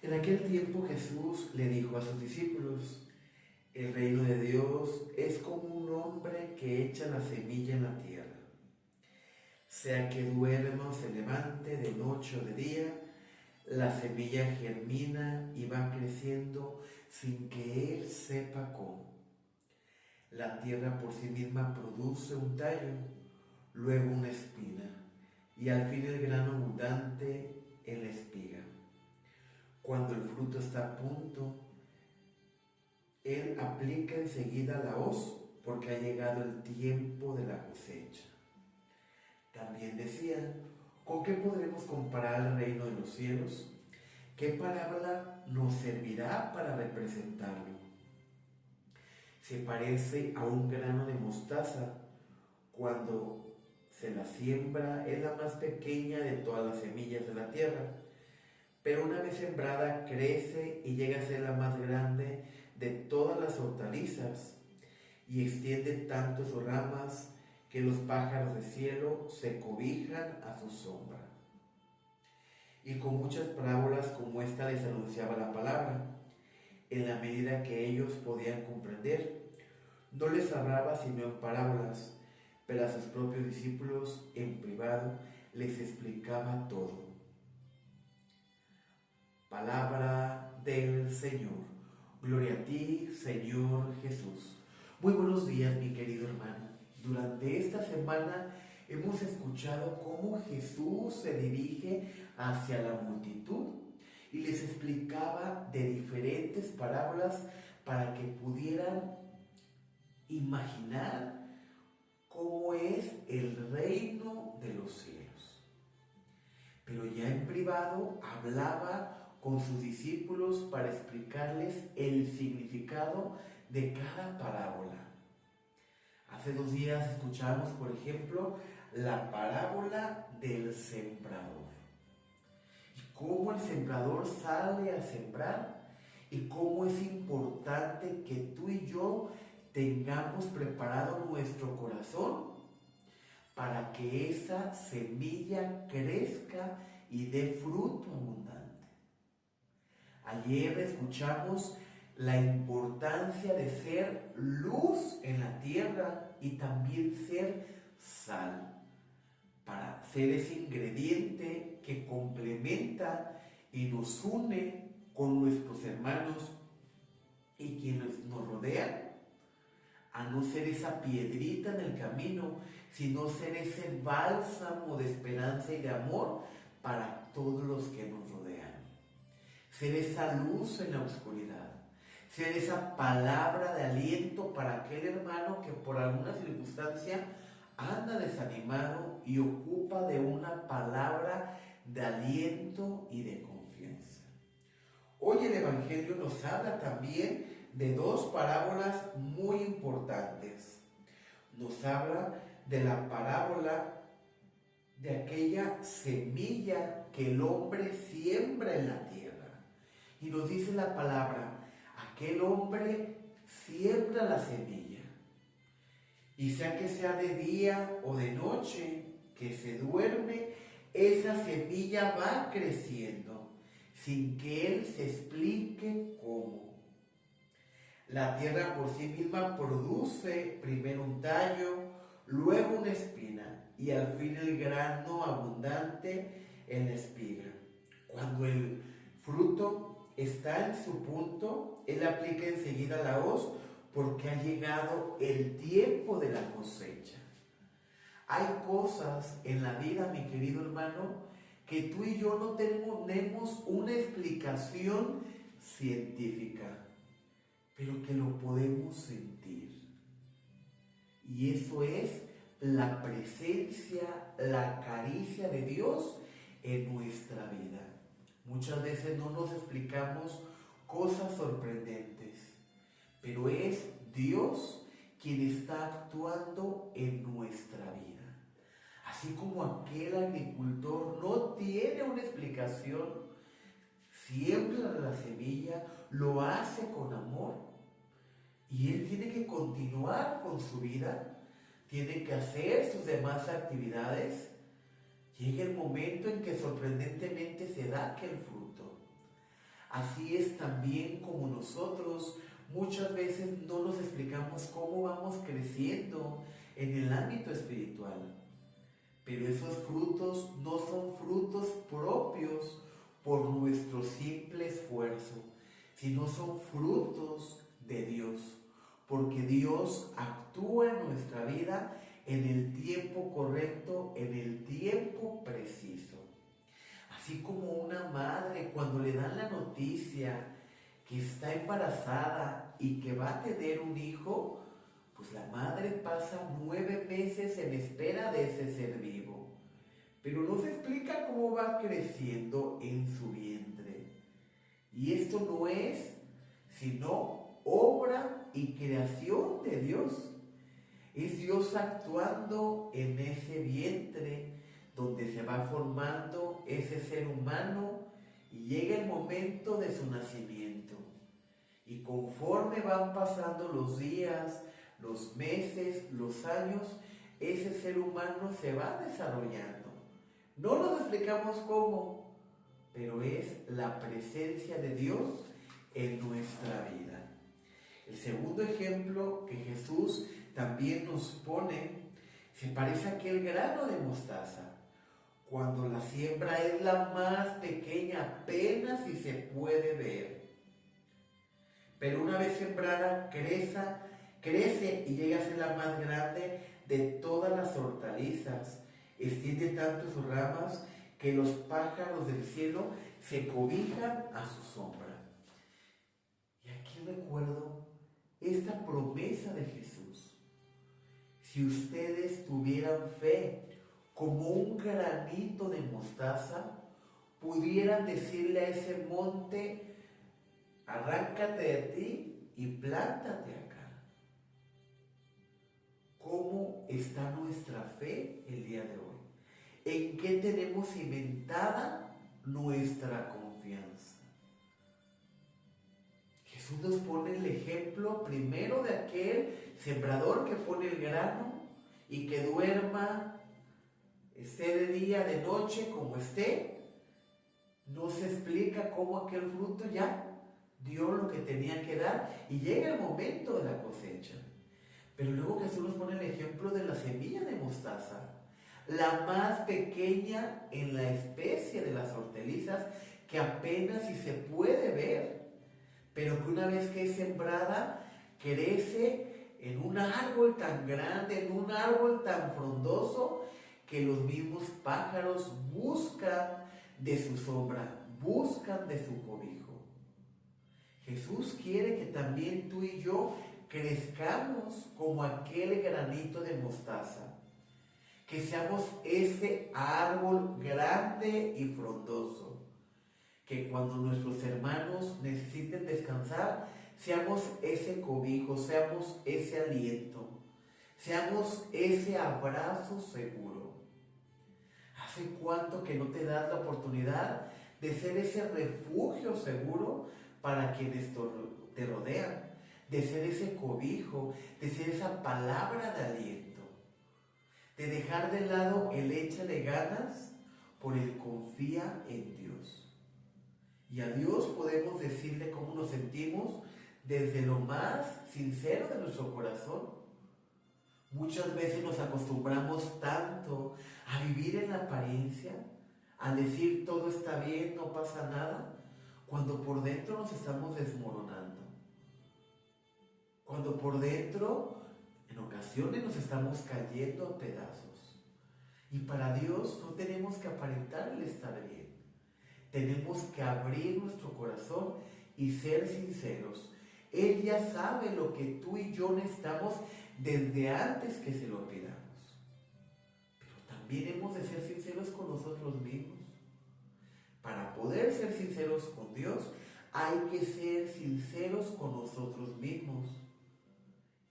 En aquel tiempo Jesús le dijo a sus discípulos: el reino de Dios es como un hombre que echa la semilla en la tierra. Sea que duerma o se levante, de noche o de día, la semilla germina y va creciendo sin que él sepa cómo. La tierra por sí misma produce un tallo, luego una espina, y al fin el grano abundante en la espiga. Cuando el fruto está a punto, él aplica enseguida la hoz, porque ha llegado el tiempo de la cosecha. También decía: ¿con qué podremos comparar el reino de los cielos? ¿Qué parábola nos servirá para representarlo? Se parece a un grano de mostaza. Cuando se la siembra, es la más pequeña de todas las semillas de la tierra, pero una vez sembrada crece y llega a ser la más grande de todas las hortalizas, y extiende tanto sus ramas que los pájaros del cielo se cobijan a su sombra. Y con muchas parábolas como esta les anunciaba la palabra, en la medida que ellos podían comprender. No les hablaba sino en parábolas, pero a sus propios discípulos en privado les explicaba todo. Palabra del Señor. Gloria a ti, Señor Jesús. Muy buenos días, mi querido hermano. Durante esta semana hemos escuchado cómo Jesús se dirige hacia la multitud y les explicaba de diferentes parábolas para que pudieran imaginar cómo es el reino de los cielos. Pero ya en privado hablaba con sus discípulos para explicarles el significado de cada parábola. Hace 2 días escuchamos, por ejemplo, la parábola del sembrador. Y cómo el sembrador sale a sembrar y cómo es importante que tú y yo tengamos preparado nuestro corazón para que esa semilla crezca y dé fruto abundante. Ayer escuchamos la importancia de ser luz en la tierra y también ser sal, para ser ese ingrediente que complementa y nos une con nuestros hermanos y quienes nos rodean, a no ser esa piedrita en el camino, sino ser ese bálsamo de esperanza y de amor para todos los que nos rodean. Ser esa luz en la oscuridad, ser esa palabra de aliento para aquel hermano que por alguna circunstancia anda desanimado y ocupa de una palabra de aliento y de confianza. Hoy el Evangelio nos habla también de 2 parábolas muy importantes. Nos habla de la parábola de aquella semilla que el hombre siembra en la tierra. Y nos dice la palabra: aquel hombre siembra la semilla. Y sea que sea de día o de noche, que se duerme, esa semilla va creciendo, sin que él se explique cómo. La tierra por sí misma produce primero un tallo, luego una espina y al fin el grano abundante en la espiga. Cuando el fruto está en su punto, él aplica enseguida la hoz, porque ha llegado el tiempo de la cosecha. Hay cosas en la vida, mi querido hermano, que tú y yo no tenemos una explicación científica, pero que lo podemos sentir. Y eso es la presencia, la caricia de Dios en nuestra vida. Muchas veces no nos explicamos cosas sorprendentes, pero es Dios quien está actuando en nuestra vida. Así como aquel agricultor no tiene una explicación, siembra la semilla, lo hace con amor y él tiene que continuar con su vida, tiene que hacer sus demás actividades. Llega el momento en que sorprendentemente se da aquel fruto. Así es también como nosotros muchas veces no nos explicamos cómo vamos creciendo en el ámbito espiritual. Pero esos frutos no son frutos propios por nuestro simple esfuerzo, sino son frutos de Dios, porque Dios actúa en nuestra vida en el tiempo correcto, en el tiempo preciso. Así como una madre cuando le dan la noticia que está embarazada y que va a tener un hijo, pues la madre pasa 9 meses en espera de ese ser vivo. Pero no se explica cómo va creciendo en su vientre. Y esto no es sino obra y creación de Dios. Es Dios actuando en ese vientre donde se va formando ese ser humano y llega el momento de su nacimiento. Y conforme van pasando los días, los meses, los años, ese ser humano se va desarrollando. No nos explicamos cómo, pero es la presencia de Dios en nuestra vida. El segundo ejemplo que Jesús también nos pone se parece a aquel grano de mostaza. Cuando la siembra es la más pequeña, apenas si se puede ver. Pero una vez sembrada, crece y llega a ser la más grande de todas las hortalizas. Extiende tanto sus ramas que los pájaros del cielo se cobijan a su sombra. Y aquí recuerdo esta promesa de Jesús. Si ustedes tuvieran fe como un granito de mostaza, pudieran decirle a ese monte: arráncate de ti y plántate acá. ¿Cómo está nuestra fe el día de hoy? ¿En qué tenemos cimentada nuestra confianza? Jesús nos pone el ejemplo primero de aquel sembrador que pone el grano y que duerma, esté de día, de noche, como esté. No se explica cómo aquel fruto ya dio lo que tenía que dar y llega el momento de la cosecha. Pero luego Jesús nos pone el ejemplo de la semilla de mostaza, la más pequeña en la especie de las hortalizas, que apenas si se puede ver, pero que una vez que es sembrada, crece en un árbol tan grande, en un árbol tan frondoso, que los mismos pájaros buscan de su sombra, buscan de su cobijo. Jesús quiere que también tú y yo crezcamos como aquel granito de mostaza, que seamos ese árbol grande y frondoso, que cuando nuestros hermanos necesiten descansar, seamos ese cobijo, seamos ese aliento, seamos ese abrazo seguro. ¿Hace cuánto que no te das la oportunidad de ser ese refugio seguro para quienes te rodean? De ser ese cobijo, de ser esa palabra de aliento, de dejar de lado el échale ganas por el confía en Dios. Y a Dios podemos decirle cómo nos sentimos desde lo más sincero de nuestro corazón. Muchas veces nos acostumbramos tanto a vivir en la apariencia, a decir todo está bien, no pasa nada, cuando por dentro nos estamos desmoronando. Cuando por dentro, en ocasiones, nos estamos cayendo a pedazos. Y para Dios no tenemos que aparentar el estar bien. Tenemos que abrir nuestro corazón y ser sinceros. Él ya sabe lo que tú y yo necesitamos desde antes que se lo pidamos. Pero también hemos de ser sinceros con nosotros mismos. Para poder ser sinceros con Dios, hay que ser sinceros con nosotros mismos.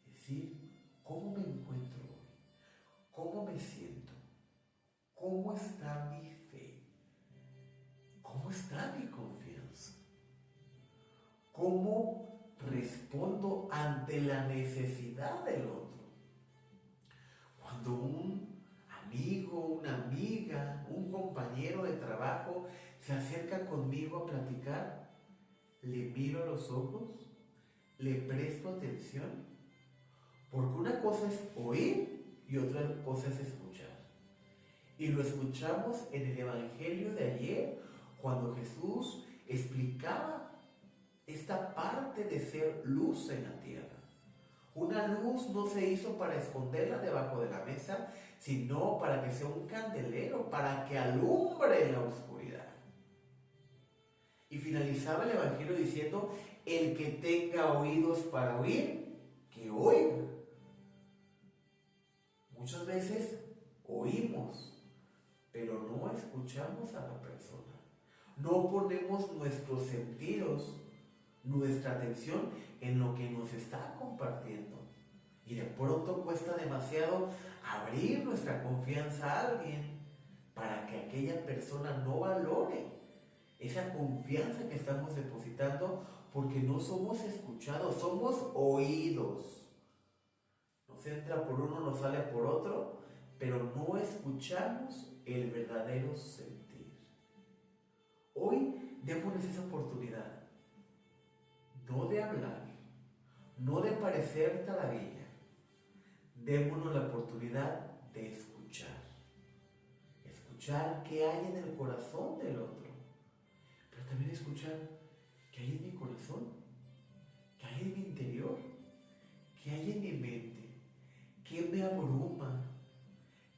Decir, ¿cómo me encuentro hoy? ¿Cómo me siento? ¿Cómo está mi fe? ¿Cómo está mi confianza? ¿Cómo respondo ante la necesidad del otro? Cuando un amigo, una amiga, un compañero de trabajo se acerca conmigo a platicar, le miro a los ojos, le presto atención, porque una cosa es oír y otra cosa es escuchar. Y lo escuchamos en el Evangelio de ayer, cuando Jesús explicaba esta parte de ser luz en la tierra. Una luz no se hizo para esconderla debajo de la mesa, sino para que sea un candelero, para que alumbre la oscuridad. Y finalizaba el Evangelio diciendo: el que tenga oídos para oír, que oiga. Muchas veces oímos, pero no escuchamos a la persona. No ponemos nuestros sentidos, nuestra atención en lo que nos está compartiendo. Y de pronto cuesta demasiado abrir nuestra confianza a alguien para que aquella persona no valore esa confianza que estamos depositando, porque no somos escuchados, somos oídos. Nos entra por uno, nos sale por otro, pero no escuchamos el verdadero sentir. Hoy démonos esa oportunidad, no de hablar, no de parecer taravilla, démonos la oportunidad de escuchar. Escuchar qué hay en el corazón del otro, pero también escuchar qué hay en mi corazón, qué hay en mi interior, qué hay en mi mente, qué me abruma,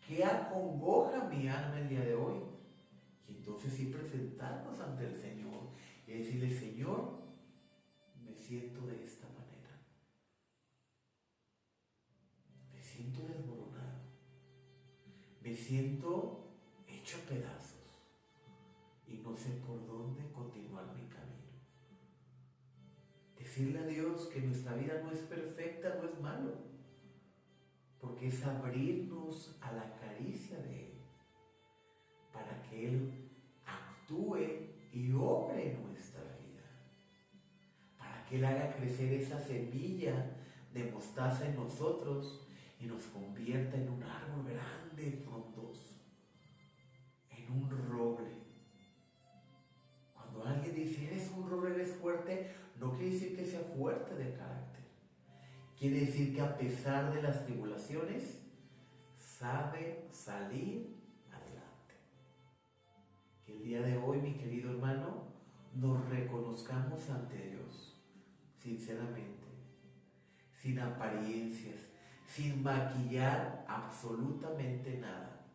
qué acongoja mi alma el día de hoy. Y entonces sí presentarnos ante el Señor y decirle: Señor, me siento de esta manera, me siento desmoronado, me siento hecho a pedazos y no sé por dónde continuar mi camino. Decirle a Dios que nuestra vida no es perfecta, no es malo, porque es abrirnos a la caricia de Él, para que Él actúe y obre en nuestra vida, para que Él haga crecer esa semilla de mostaza en nosotros y nos convierta en un árbol grande, frondoso, en un roble. Cuando alguien dice: eres un roble, eres fuerte, no quiere decir que sea fuerte de carácter. Quiere decir que a pesar de las tribulaciones, sabe salir adelante. Que el día de hoy, mi querido hermano, nos reconozcamos ante Dios, sinceramente, sin apariencias, sin maquillar absolutamente nada.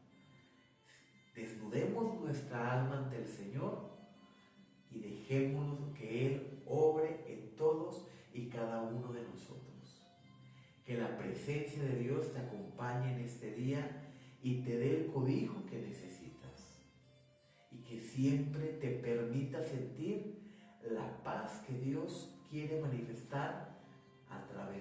Desnudemos nuestra alma ante el Señor y dejémonos que Él obre en todos y cada uno de nosotros. Que la presencia de Dios te acompañe en este día y te dé el cobijo que necesitas. Y que siempre te permita sentir la paz que Dios quiere manifestar a través